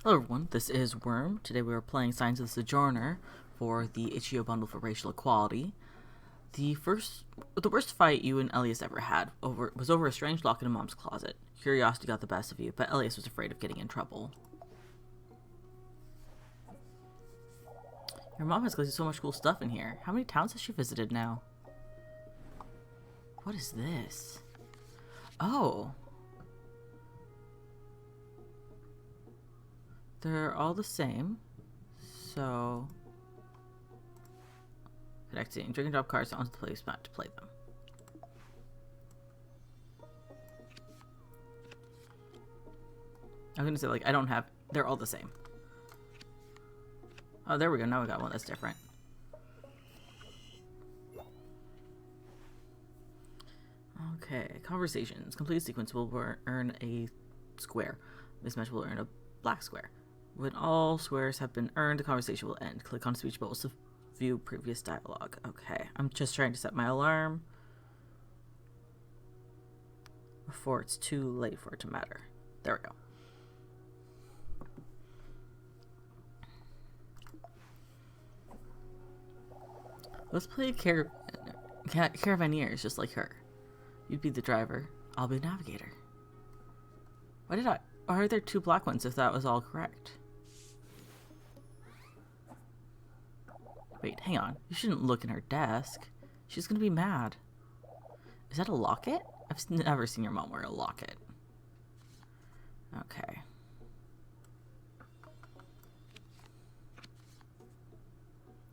Hello everyone, this is Worm. Today we are playing Signs of the Sojourner for the itch.io bundle for racial equality. The worst fight you and Elias ever had was over a strange lock in a mom's closet. Curiosity got the best of you, but Elias was afraid of getting in trouble. Your mom has collected so much cool stuff in here. How many towns has she visited now? What is this? Oh. They're all the same. So, connecting. Drag and drop cards onto the placemat to play them. I'm gonna say, like, I don't have... They're all the same. Oh, there we go. Now we got one that's different. Okay. Conversations. Complete sequence will earn a square. This match will earn a black square. When all squares have been earned, the conversation will end. Click on speech bubbles to view previous dialogue. Okay, I'm just trying to set my alarm before it's too late for it to matter. There we go. Let's play Caravaneers just like her. You'd be the driver. I'll be the navigator. Why are there two black ones if that was all correct? Wait, hang on. You shouldn't look in her desk. She's gonna be mad. Is that a locket? I've never seen your mom wear a locket. Okay.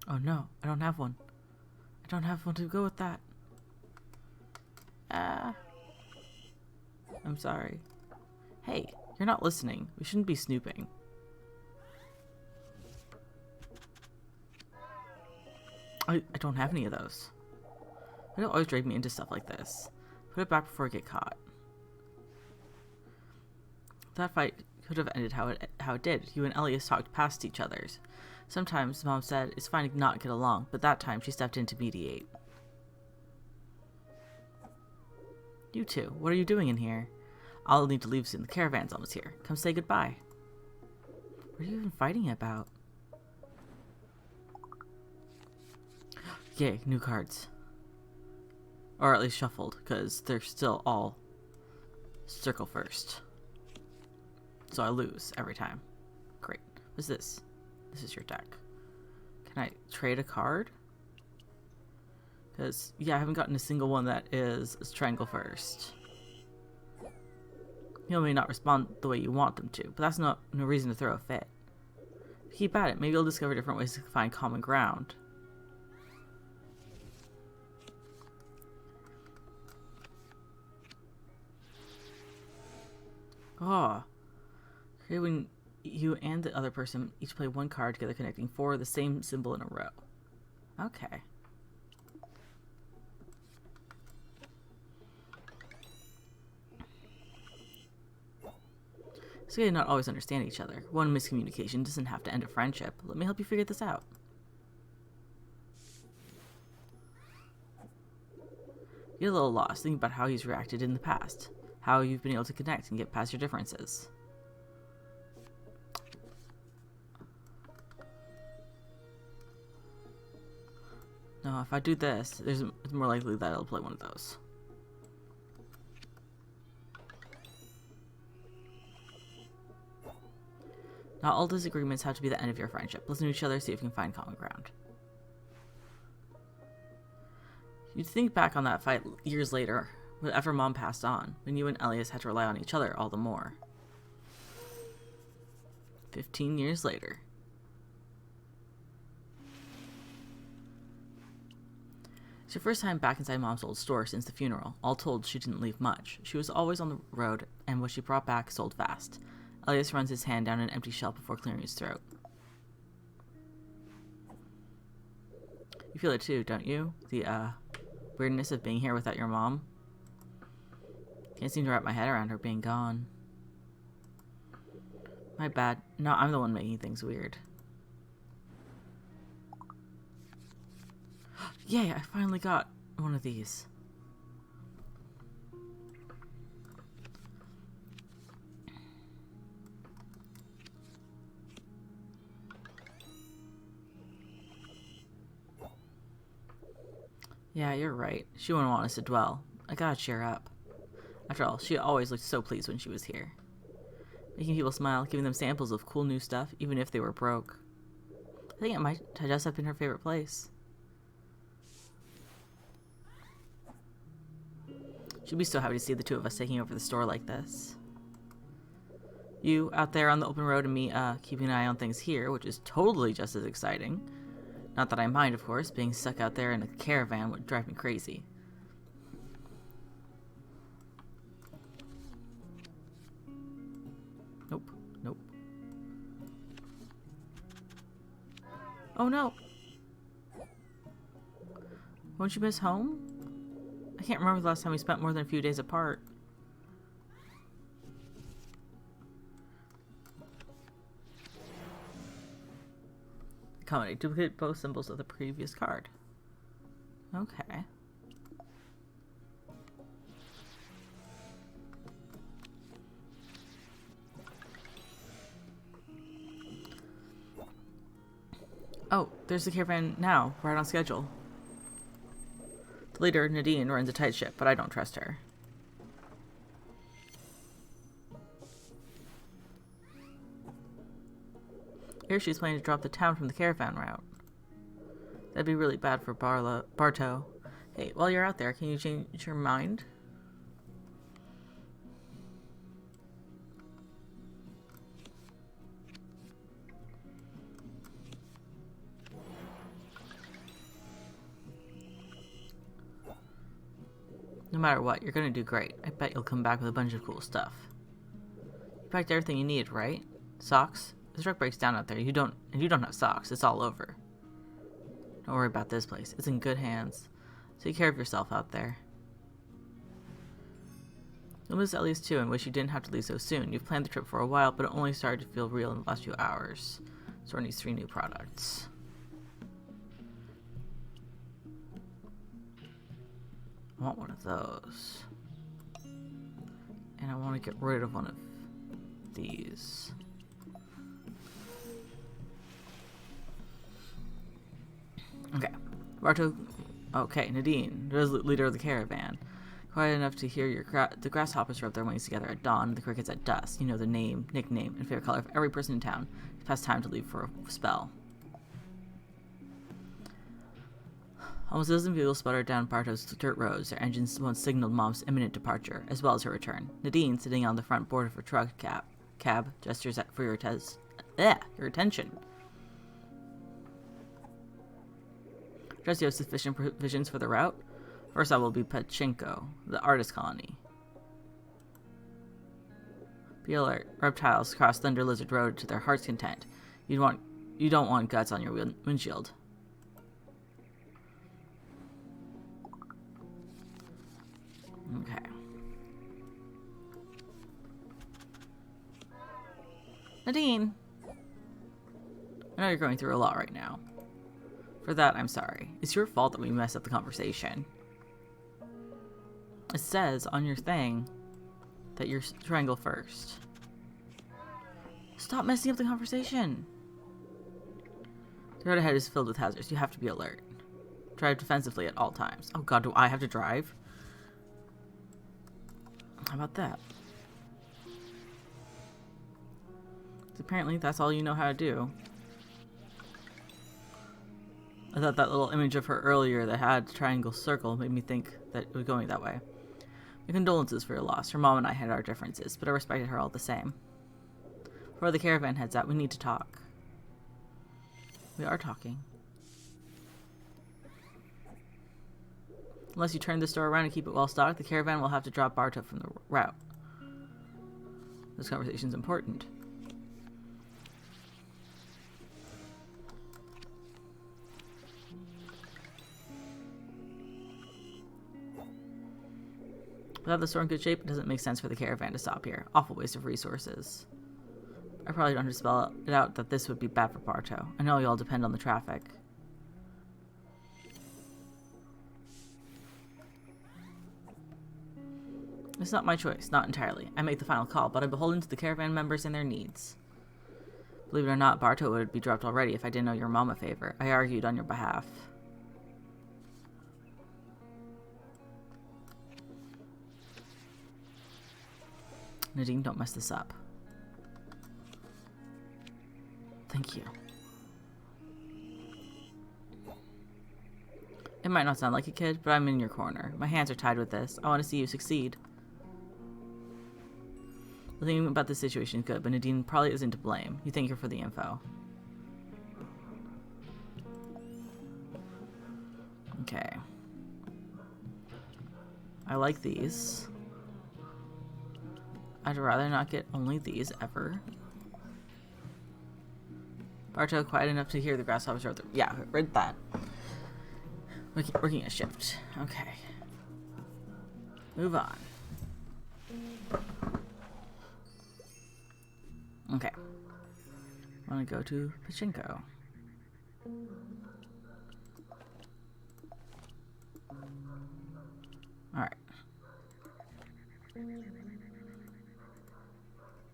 Oh no, I don't have one. I don't have one to go with that. Ah. I'm sorry. Hey, you're not listening. We shouldn't be snooping. I don't have any of those. Why do you always drag me into stuff like this? Put it back before I get caught. That fight could have ended how it did. You and Elias talked past each other. Sometimes Mom said it's fine to not get along, but that time she stepped in to mediate. You two, what are you doing in here? I'll need to leave soon. The caravan's almost here. Come say goodbye. What are you even fighting about? Yay, new cards. Or at least shuffled, because they're still all circle first. So I lose every time. Great. What's this? This is your deck. Can I trade a card? Because, yeah, I haven't gotten a single one that is triangle first. You may not respond the way you want them to, but that's no reason to throw a fit. Keep at it. Maybe you'll discover different ways to find common ground. Oh. Okay, when you and the other person each play one card together connecting four of the same symbol in a row. Okay. So you not always understand each other. One miscommunication doesn't have to end a friendship. Let me help you figure this out. You're a little lost thinking about how he's reacted in the past. How you've been able to connect and get past your differences. No, if I do this, it's more likely that I'll play one of those. Not all disagreements have to be the end of your friendship. Listen to each other, see if you can find common ground. You'd think back on that fight years later, after Mom passed on, when you and Elias had to rely on each other all the more. 15 years later. It's your first time back inside Mom's old store since the funeral. All told, she didn't leave much. She was always on the road, and what she brought back sold fast. Elias runs his hand down an empty shelf before clearing his throat. You feel it too, don't you? The, weirdness of being here without your mom? Can't seem to wrap my head around her being gone. My bad. No, I'm the one making things weird. Yay, I finally got one of these. Yeah, you're right. She wouldn't want us to dwell. I gotta cheer up. After all, she always looked so pleased when she was here. Making people smile, giving them samples of cool new stuff, even if they were broke. I think it might just have been her favorite place. She'd be so happy to see the two of us taking over the store like this. You out there on the open road and me keeping an eye on things here, which is totally just as exciting. Not that I mind, of course. Being stuck out there in a caravan would drive me crazy. Nope. Nope. Oh no! Won't you miss home? I can't remember the last time we spent more than a few days apart. Accommodate. Duplicate both symbols of the previous card. Okay. Oh, there's the caravan now, right on schedule. The leader, Nadine, runs a tight ship, but I don't trust her. Here she's planning to drop the town from the caravan route. That'd be really bad for Barto. Hey, while you're out there, can you change your mind? No matter what, you're gonna do great. I bet you'll come back with a bunch of cool stuff. You packed everything you need, right? Socks? This truck breaks down out there. You don't have socks. It's all over. Don't worry about this place. It's in good hands. Take care of yourself out there. You'll miss Ellie's too and wish you didn't have to leave so soon. You've planned the trip for a while, but it only started to feel real in the last few hours. Store needs 3 new products. I want one of those. And I want to get rid of one of these. Okay. Barto. Okay, Nadine, resolute leader of the caravan. Quiet enough to hear the grasshoppers rub their wings together at dawn, the crickets at dusk. You know the name, nickname, and favorite color of every person in town. It's past time to leave for a spell. Almost a dozen vehicles sputtered down Barto's dirt roads. Their engines once signaled Mom's imminent departure, as well as her return. Nadine, sitting on the front board of her truck cab, gestures for your attention. Trust you have sufficient provisions for the route? First I will be Pachinko, the artist colony. Be alert. Reptiles cross Thunder Lizard Road to their heart's content. You don't want guts on your windshield. Okay. Nadine! I know you're going through a lot right now. For that, I'm sorry. It's your fault that we messed up the conversation. It says on your thing that you're triangle first. Stop messing up the conversation! The road ahead is filled with hazards. You have to be alert. Drive defensively at all times. Oh god, do I have to drive? How about that? Apparently that's all you know how to do. I thought that little image of her earlier that had triangle circle made me think that it was going that way. My condolences for your loss. Her mom and I had our differences, but I respected her all the same. Before the caravan heads out, we need to talk. We are talking. Unless you turn the store around and keep it well stocked, the caravan will have to drop Barto from the route. This conversation's important. Without the store in good shape, it doesn't make sense for the caravan to stop here. Awful waste of resources. I probably don't have to spell it out that this would be bad for Barto. I know you all depend on the traffic. It's not my choice, not entirely. I make the final call, but I'm beholden to the caravan members and their needs. Believe it or not, Barto would be dropped already if I didn't owe your mom a favor. I argued on your behalf. Nadine, don't mess this up. Thank you. It might not sound like a kid, but I'm in your corner. My hands are tied with this. I want to see you succeed. The thing about this situation is good, but Nadine probably isn't to blame. You thank her for the info. Okay. I like these. I'd rather not get only these ever. Barto, quiet enough to hear the grasshoppers. Yeah, read that. Working a shift. Okay. Move on. Okay. I want to go to Pachinko. Alright.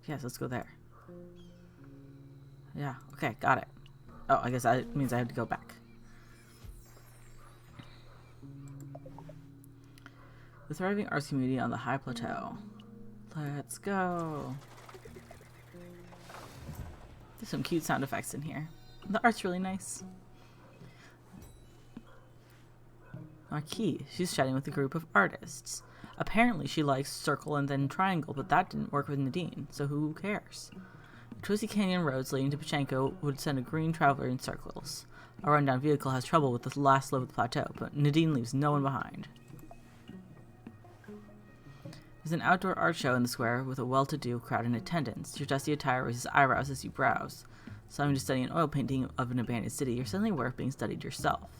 Yes, let's go there. Yeah, okay, got it. Oh, I guess that means I have to go back. The thriving arts community on the high plateau. Let's go. There's some cute sound effects in here. The art's really nice. Marquis, she's chatting with a group of artists. Apparently she likes circle and then triangle, but that didn't work with Nadine, so who cares? Twisty canyon roads leading to Pachinko would send a green traveler in circles. A rundown vehicle has trouble with the last slope of the plateau, but Nadine leaves no one behind. There's an outdoor art show in the square with a well-to-do crowd in attendance. Your dusty attire raises eyebrows as you browse. Something to study an oil painting of an abandoned city, you're suddenly aware of being studied yourself.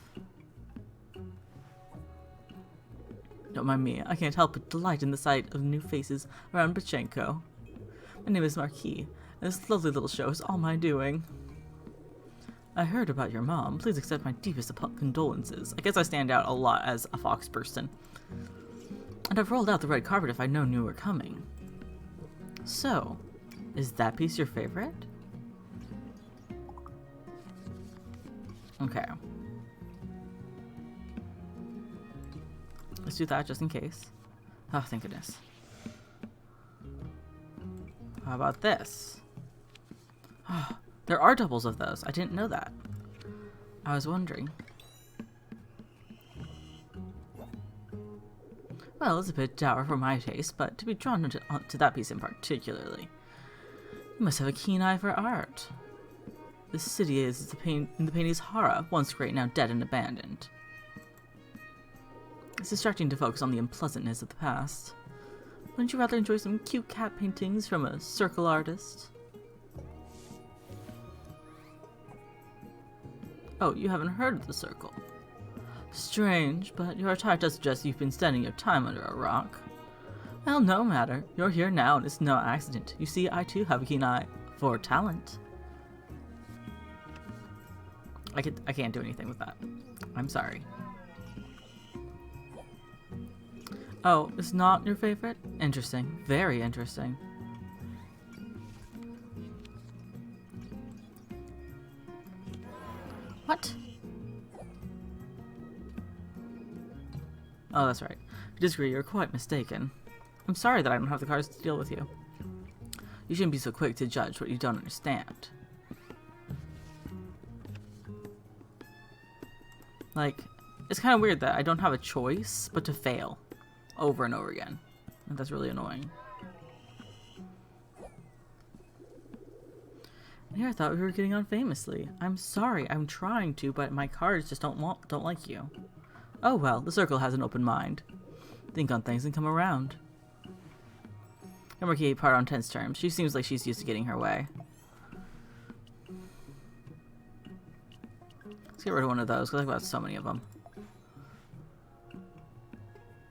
Don't mind me, I can't help but delight in the sight of new faces around Pachinko. My name is Marquis, and this lovely little show is all my doing. I heard about your mom. Please accept my deepest condolences. I guess I stand out a lot as a fox person. And I've rolled out the red carpet if I'd known you were coming. So, is that piece your favorite? Okay. Let's do that just in case. Oh, thank goodness. How about this? Oh, there are doubles of those. I didn't know that. I was wondering. Well, it's a bit dour for my taste, but to be drawn to that piece in particularly. You must have a keen eye for art. This city is in the painting's horror, once great, now dead and abandoned. It's distracting to focus on the unpleasantness of the past. Wouldn't you rather enjoy some cute cat paintings from a circle artist? Oh, you haven't heard of the circle. Strange, but your attire does suggest you've been spending your time under a rock. Well, no matter. You're here now and it's no accident. You see, I too have a keen eye for talent. I can't do anything with that. I'm sorry. Oh, it's not your favorite? Interesting. Very interesting. What? Oh, that's right. If you disagree, you're quite mistaken. I'm sorry that I don't have the cards to deal with you. You shouldn't be so quick to judge what you don't understand. Like, it's kind of weird that I don't have a choice but to fail over and over again. And that's really annoying. Here, I thought we were getting on famously. I'm sorry, I'm trying to, but my cards just don't like you. Oh well, the circle has an open mind. Think on things and come around. Marquis part on tense terms. She seems like she's used to getting her way. Let's get rid of one of those, because I've got so many of them.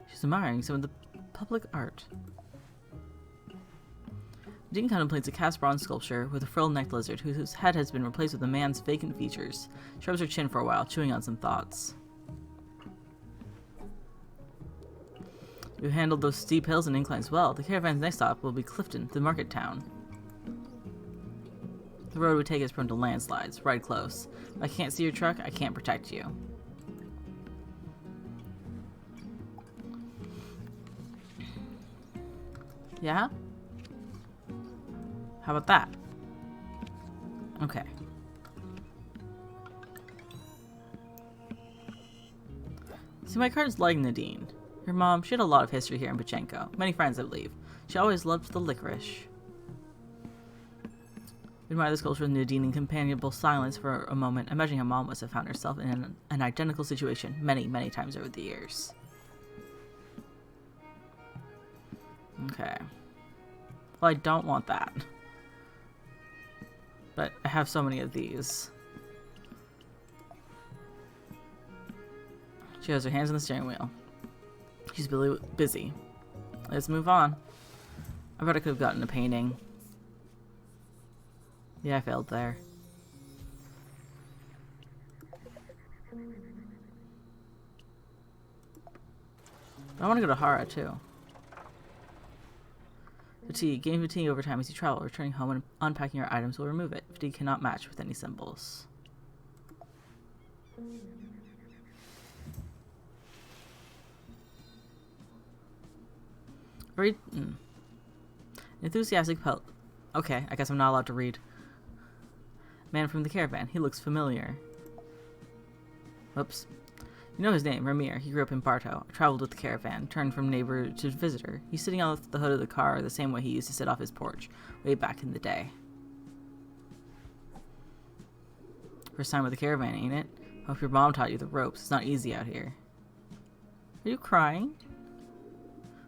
She's admiring some of the public art. Dean contemplates a cast bronze sculpture with a frilled-necked lizard whose head has been replaced with a man's vacant features. She rubs her chin for a while, chewing on some thoughts. You handled those steep hills and inclines well. The caravan's next stop will be Clifton, the market town. The road we take is prone to landslides. Ride close. If I can't see your truck, I can't protect you. Yeah? How about that? Okay. See, my card's like Nadine. Your mom, she had a lot of history here in Pachenko. Many friends, I believe. She always loved the licorice. Admire this culture with Nadine in companionable silence for a moment, imagining how mom must have found herself in an identical situation many, many times over the years. Okay. Well, I don't want that. But I have so many of these. She has her hands on the steering wheel. She's really busy. Let's move on. I bet I could have gotten a painting. Yeah, I failed there. I want to go to Hara, too. Fatigue. Gain fatigue over time as you travel. Returning home and unpacking your items will remove it. Fatigue cannot match with any symbols. Read. Enthusiastic pelt. Okay, I guess I'm not allowed to read. Man from the caravan. He looks familiar. Whoops. You know his name, Ramir. He grew up in Barto. Traveled with the caravan. Turned from neighbor to visitor. He's sitting on the hood of the car the same way he used to sit off his porch, way back in the day. First time with the caravan, ain't it? Hope your mom taught you the ropes. It's not easy out here. Are you crying?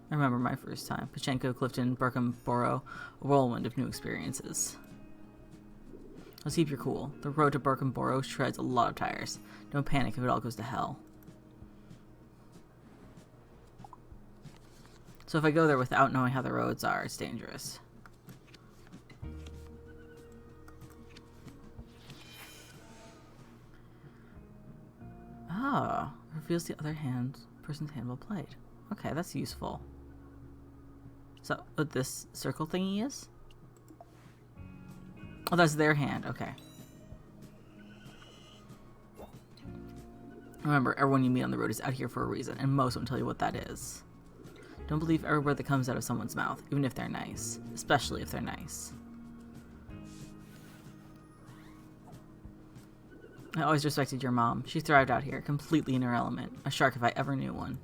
I remember my first time. Pachenko, Clifton, Burkham, Borough. A whirlwind of new experiences. Let's keep your cool. The road to Burkham Borough shreds a lot of tires. Don't panic if it all goes to hell. So if I go there without knowing how the roads are, it's dangerous. Ah, reveals the other person's hand well played. Okay, that's useful. So, what this circle thingy is? Oh, that's their hand. Okay. Remember, everyone you meet on the road is out here for a reason, and most won't tell you what that is. Don't believe every word that comes out of someone's mouth, even if they're nice. Especially if they're nice. I always respected your mom. She thrived out here, completely in her element. A shark if I ever knew one.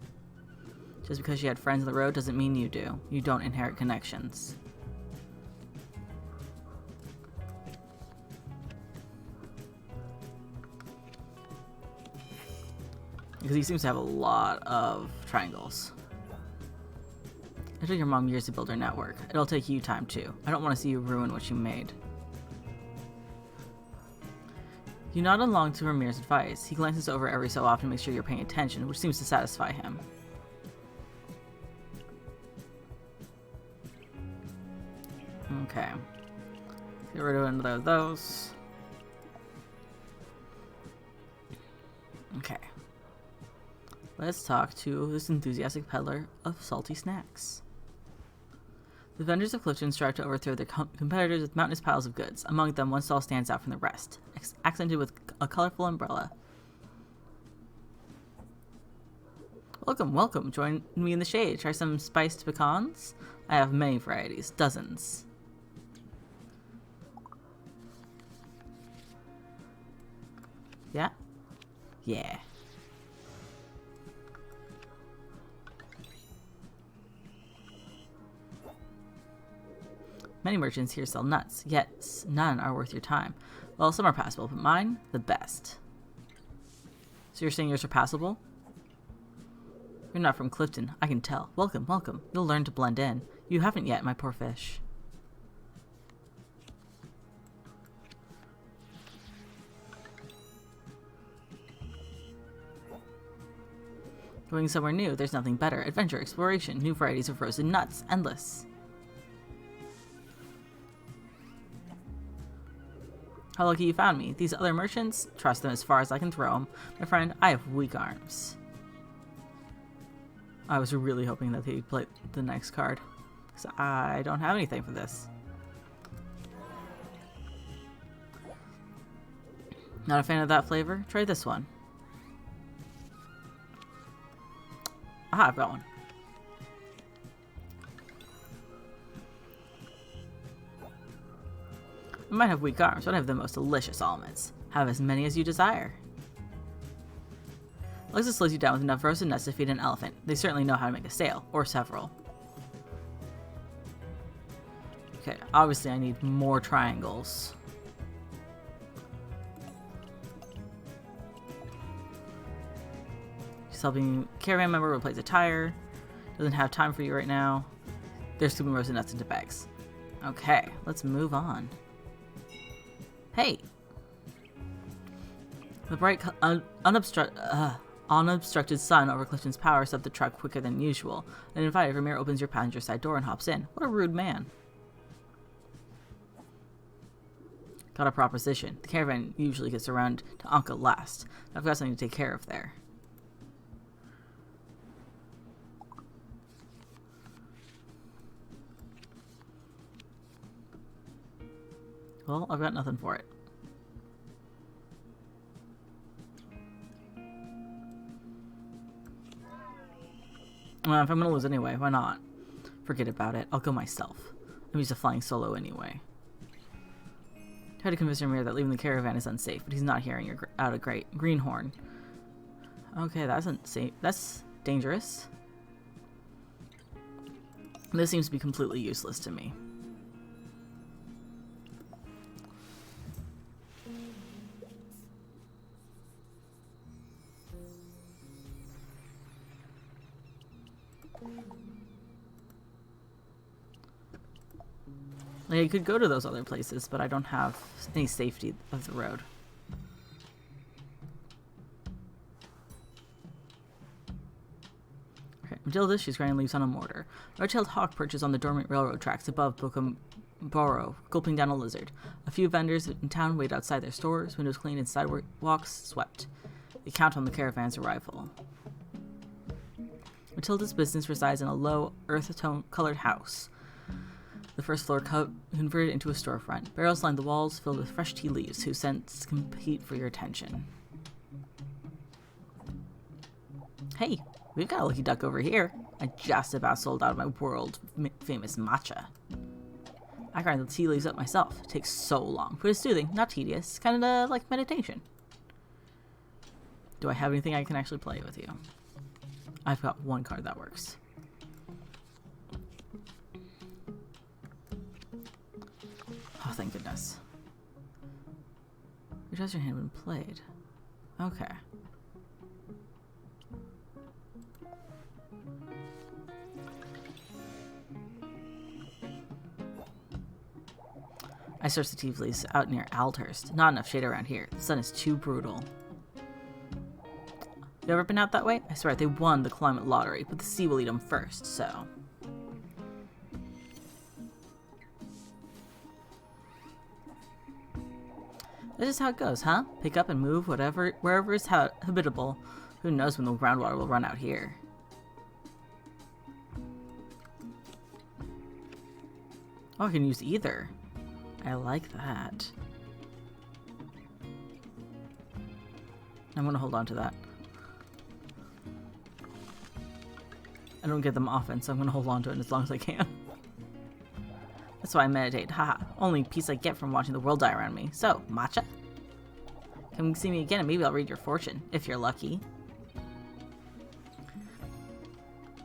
Just because she had friends on the road doesn't mean you do. You don't inherit connections. Because he seems to have a lot of triangles. It took your mom years to build her network. It'll take you time too. I don't want to see you ruin what you made. You nod along to Ramir's advice. He glances over every so often to make sure you're paying attention, which seems to satisfy him. Okay. Get rid of another of those. Okay. Let's talk to this enthusiastic peddler of salty snacks. The vendors of Clifton strive to overthrow their competitors with mountainous piles of goods. Among them, one stall stands out from the rest, accented with a colorful umbrella. Welcome, welcome. Join me in the shade. Try some spiced pecans. I have many varieties, dozens. Yeah? Yeah. Many merchants here sell nuts, yet none are worth your time. Well, some are passable, but mine, the best. So you're saying yours are passable? You're not from Clifton, I can tell. Welcome, welcome. You'll learn to blend in. You haven't yet, my poor fish. Going somewhere new, there's nothing better. Adventure, exploration, new varieties of roasted nuts, endless. How lucky you found me. These other merchants, trust them as far as I can throw them. My friend, I have weak arms. I was really hoping that he'd play the next card, because I don't have anything for this. Not a fan of that flavor? Try this one. Aha, I've got one. I might have weak arms, but I have the most delicious almonds. Have as many as you desire. Alexa slows you down with enough roasted nuts to feed an elephant. They certainly know how to make a sail, or several. Okay, obviously I need more triangles. She's helping caravan member replace a tire. Doesn't have time for you right now. They're scooping roasted nuts into bags. Okay, let's move on. Hey! The bright, unobstructed sun over Clifton's power set the truck quicker than usual. An invited Vermeer opens your passenger side door and hops in. What a rude man. Got a proposition. The caravan usually gets around to Anka last. I've got something to take care of there. Well, I've got nothing for it. Well, if I'm gonna lose anyway, why not? Forget about it. I'll go myself. I'm used to flying solo anyway. Try to convince Ramir that leaving the caravan is unsafe, but he's not hearing you out a great greenhorn. Okay, that's unsafe. That's dangerous. This seems to be completely useless to me. Like, I could go to those other places, but I don't have any safety of the road. Okay, Matilda, she's grinding leaves on a mortar. A red-tailed hawk perches on the dormant railroad tracks above Borough, gulping down a lizard. A few vendors in town wait outside their stores, windows cleaned and sidewalks swept. They count on the caravan's arrival. Matilda's business resides in a low, earth-tone-colored house. The first floor converted into a storefront. Barrels line the walls filled with fresh tea leaves whose scents compete for your attention. Hey, we've got a lucky duck over here. I just about sold out of my world-famous matcha. I grind the tea leaves up myself. It takes so long, but it's soothing, not tedious. Kind of like meditation. Do I have anything I can actually play with you? I've got one card that works. Oh, thank goodness. Adjust your hand when played. Okay. I searched the tea leaves out near Aldhurst. Not enough shade around here. The sun is too brutal. You ever been out that way? I swear, they won the climate lottery, but the sea will eat them first, so... This is how it goes, huh? Pick up and move wherever is habitable. Who knows when the groundwater will run out here. Oh, I can use either. I like that. I'm gonna hold on to that. I don't get them often, so I'm gonna hold on to it as long as I can. That's why I meditate. Haha. Only peace I get from watching the world die around me. So, matcha? Come see me again and maybe I'll read your fortune, if you're lucky.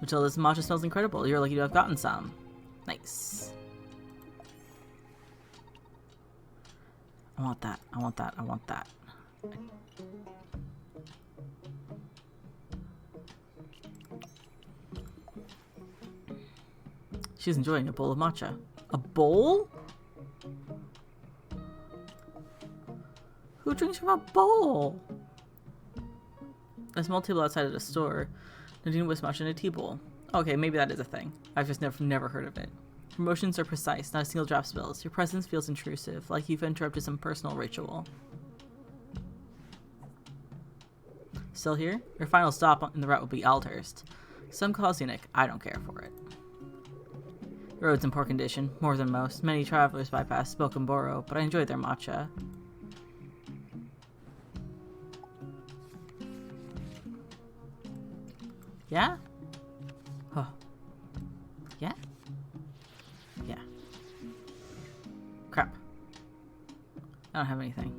Matilda's matcha smells incredible. You're lucky to have gotten some. Nice. I want that. I want that. I want that. She's enjoying a bowl of matcha. A bowl? Who drinks from a bowl? A small table outside of the store. Nadine was matcha in a tea bowl. Okay, maybe that is a thing. I've just never heard of it. Promotions are precise, not a single drop spills. Your presence feels intrusive, like you've interrupted some personal ritual. Still here? Your final stop in the route will be Aldhurst. Some call scenic. I don't care for it. The road's in poor condition, more than most. Many travelers bypass Borough, but I enjoyed their matcha. Yeah? Oh. Yeah? Yeah. Crap. I don't have anything.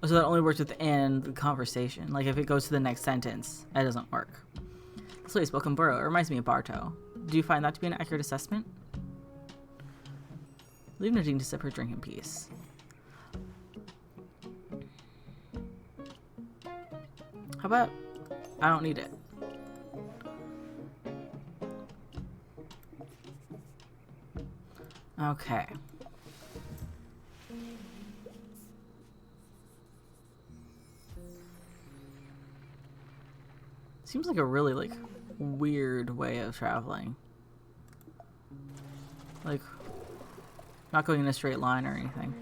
Oh, so that only works within the conversation. Like if it goes to the next sentence, that doesn't work. This way spoken Burrow. It reminds me of Barto. Do you find that to be an accurate assessment? Leave Nadine to sip her drink in peace. How about I don't need it? Okay. Seems like a really, like, weird way of traveling. Like, not going in a straight line or anything.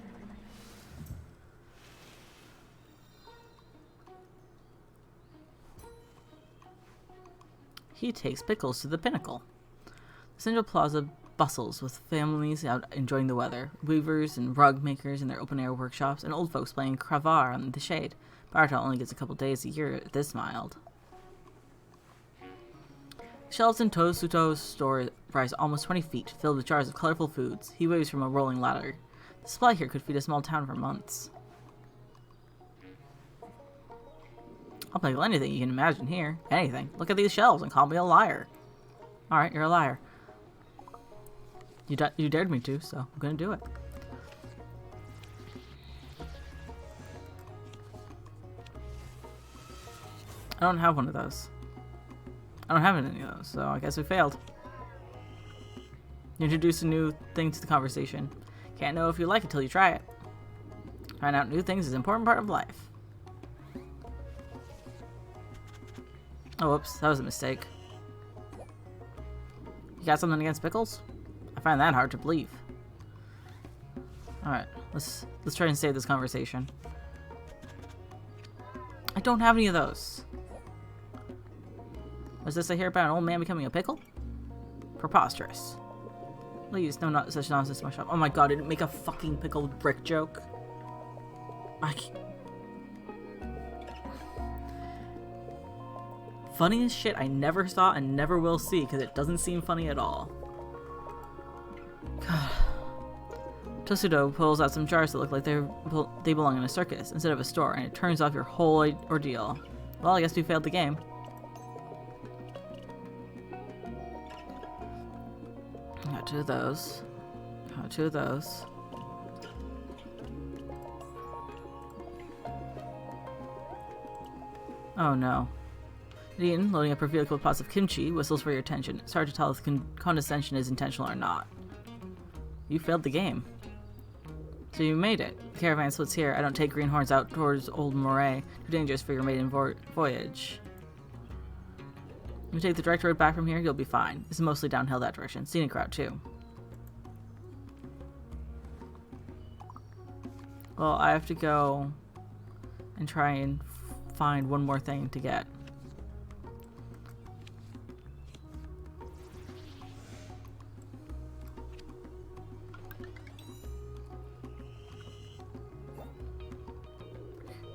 He takes pickles to the pinnacle. The Central Plaza bustles with families out enjoying the weather, weavers and rug makers in their open-air workshops, and old folks playing cravar in the shade. Barto only gets a couple days a year this mild. Shelves in Tosuto's store rise almost 20 feet, filled with jars of colorful foods. He waves from a rolling ladder. The supply here could feed a small town for months. I'll pickle anything you can imagine here. Anything. Look at these shelves and call me a liar. Alright, you're a liar. You dared me to, so I'm gonna do it. I don't have one of those. I don't have any of those, so I guess we failed. You introduce a new thing to the conversation. Can't know if you like it till you try it. Find out new things is an important part of life. Oh, whoops, that was a mistake. You got something against pickles? I find that hard to believe. Alright, let's try and save this conversation. I don't have any of those. Was this I hear about an old man becoming a pickle? Preposterous. Please, no, not such nonsense in my shop. Oh my god, didn't make a fucking pickled brick joke. I can't. Funniest shit I never saw and never will see because it doesn't seem funny at all. God. Tosudo pulls out some jars that look like they belong in a circus instead of a store, and it turns off your whole ordeal. Well, I guess we failed the game. Got two of those. Got two of those. Oh no. Nadine, loading up her vehicle with pots of kimchi, whistles for your attention. It's hard to tell if condescension is intentional or not. You failed the game. So you made it. The caravan splits here. I don't take greenhorns out towards Old Moray. Too dangerous for your maiden voyage. If you take the direct road back from here, you'll be fine. It's mostly downhill that direction. Scenic route, too. Well, I have to go and try and find one more thing to get.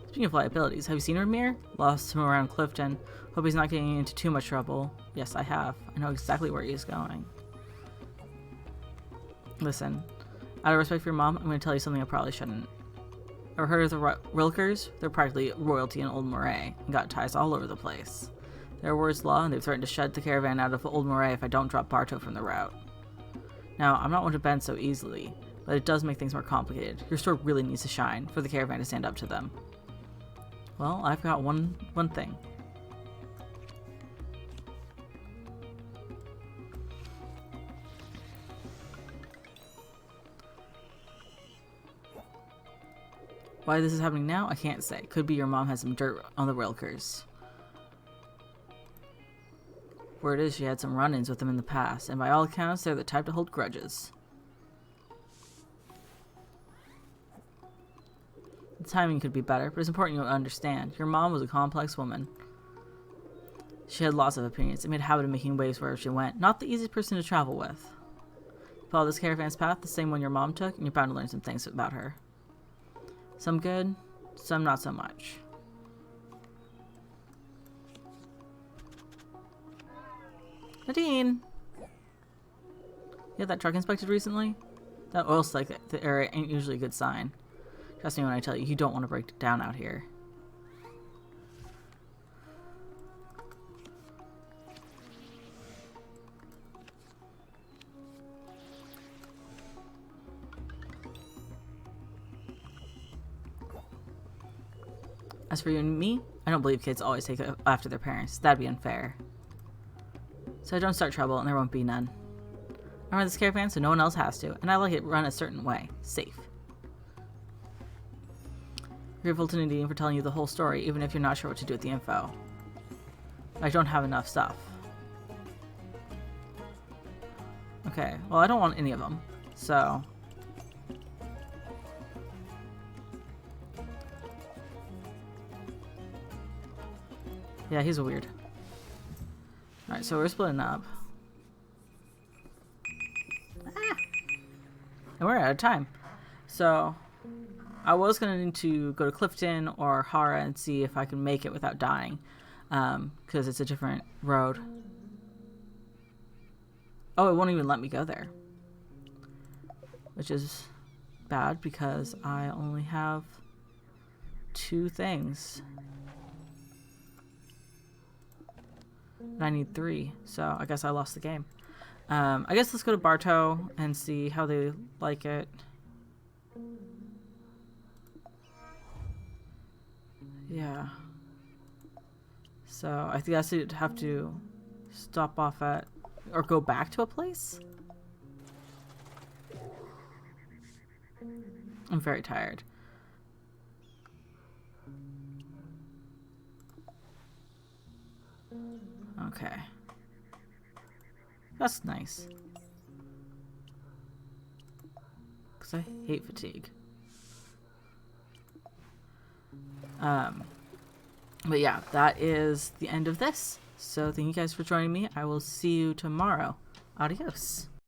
Speaking of liabilities, have you seen Ramir? Lost him around Clifton. Hope he's not getting into too much trouble. Yes, I have. I know exactly where he's going. Listen, out of respect for your mom, I'm going to tell you something I probably shouldn't. Ever heard of the Rilkers? They're practically royalty in Old Moray and got ties all over the place. Their word's law, and they've threatened to shed the caravan out of Old Moray if I don't drop Barto from the route. Now, I'm not one to bend so easily, but it does make things more complicated. Your store really needs to shine for the caravan to stand up to them. Well, I've got one thing. Why this is happening now, I can't say. Could be your mom has some dirt on the Rilkers. Word is she had some run-ins with them in the past, and by all accounts, they're the type to hold grudges. The timing could be better, but it's important you understand. Your mom was a complex woman. She had lots of opinions and made a habit of making waves wherever she went. Not the easiest person to travel with. Follow this caravan's path, the same one your mom took, and you're bound to learn some things about her. Some good, some not so much. Nadine! You had that truck inspected recently? That oil slick the area ain't usually a good sign. Trust me when I tell you, you don't want to break down out here. As for you and me, I don't believe kids always take after their parents. That'd be unfair. So don't start trouble and there won't be none. I run this caravan so no one else has to, and I like it run a certain way. Safe. Grateful to Nadine for telling you the whole story, even if you're not sure what to do with the info. I don't have enough stuff. Okay, well I don't want any of them, so... Yeah, he's a weird. Alright, so we're splitting up. Ah! And we're out of time. So, I was going to need to go to Clifton or Hara and see if I can make it without dying. Because it's a different road. Oh, it won't even let me go there. Which is bad because I only have 2 things. And I need 3, so I guess I lost the game. I guess let's go to Bartow and see how they like it. Yeah. So I think I'd have to stop off at, or go back to a place? I'm very tired. Okay. That's nice. Because I hate fatigue. But yeah, that is the end of this. So thank you guys for joining me. I will see you tomorrow. Adios.